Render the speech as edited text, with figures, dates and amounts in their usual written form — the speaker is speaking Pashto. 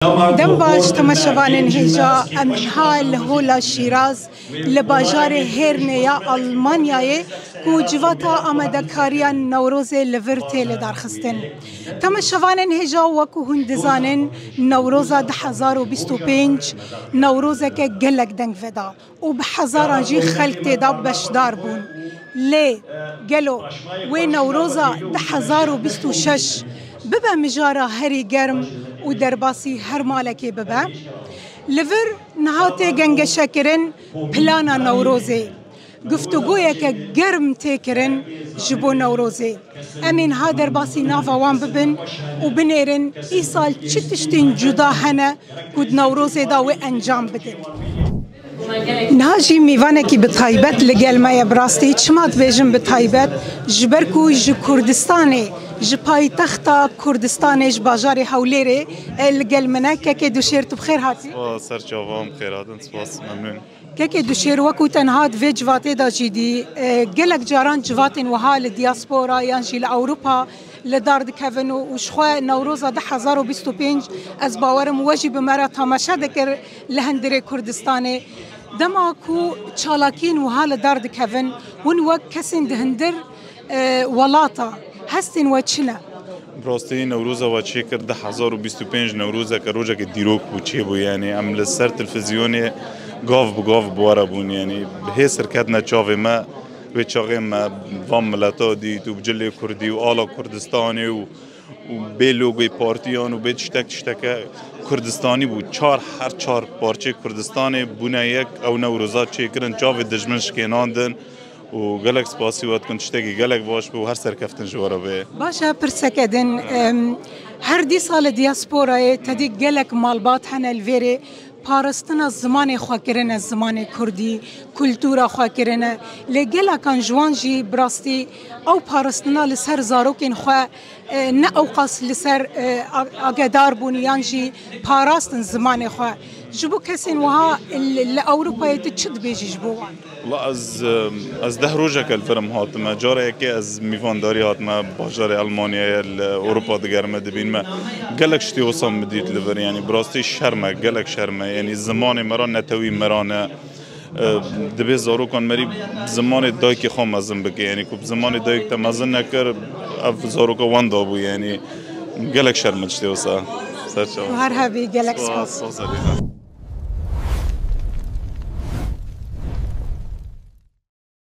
دم باش تماشاوان هجا امها لهولا شیراز لباجار هرنیا آلمانیای کو جواتا آمدکاریا نوروز لور تیل دارخستن تماشاوان هجا وکو هندزانن نوروز 2025 نوروز که گلک دنگ ودا و به هزاران جی خلق تیدا بشدار بون لی گلو و نوروز 2026 ببا مجارا هری گرم و درباسی هر مالکی ببا لور نهاتی گنگ شکرن پلانا نوروزی گفتگوی که گرم تکرن جبو نوروزی امین ها درباسی نافوان ببن و بنیرن ای سال چی تشتین جدا هنه کود نوروزی دا و انجام بدن نهاجی میوانه کی بتایبت لگل مای براستی چمات بیجم بتایبت جبرکو ج کردستانی ج پایتخت کردستانش باجار حولیره لگل منه که دوشیر تو بخیر هاتی سر جوام خیراتن سپاس ممنون که دوشیر وکو تنهاد و جواتی دا جدی گلک جاران جواتن و حال دیاسپورا یانجی لأوروپا لدارد کفن و شخوا نوروز 2025 از باورم واجب مرا تماشا دکر لهندره کردستانه دما کو چالاکین و حال دارد کفن ون وک کسین دهندر ولاتا هستین و چنه براستی نوروز و چی کرد 2025 نوروز که روزه که دیروک بود چی بود یعنی عمل سر تلویزیونی گاف بگاف بواره بون یعنی به سرکت نچاوه ما و چاقه ما وام ملتا دی تو بجلی کردی و آلا کردستانی و به لوگوی پارتیان و به تشتک کردستانی بود هر چهار پارچه کردستانی بونه یک او نوروزات چی کرن چاوه دجمنش کناندن و گلک سپاسی وقت کن تشتگی گلک باش به و هر سرکفتن جوارا به باشه پرسکدن هر دی سال دیاسپورای تدی گلک مالبات هنل ویره پارستنا زمان خواکرنه زمان کردی کلتورا خواکرنه لگلا کان جوانجی براستی او پارستنا لسر زاروکین خوا نه اوقاس لسر آگدار بونیانجی پاراستن زمان خوا جبو کسین وها لأوروپا چد بیجی جبوان والله از ده روزه که الفرم هاتم جاره یکی از میوانداری هاتم باجار آلمانیا اروپا دگرمه دبین ما گلک شتی وصام مدیت لور یعنی براستی شرمه گلک شرمه یعنی زمان مران نتوی مرانه دبی زارو کن مری زمان دای که خام مزن بگه یعنی کب زمان دای که مزن نکر اف زارو که وان دابو یعنی گلک شرمه شتی وصا هر هبی گلک سپاس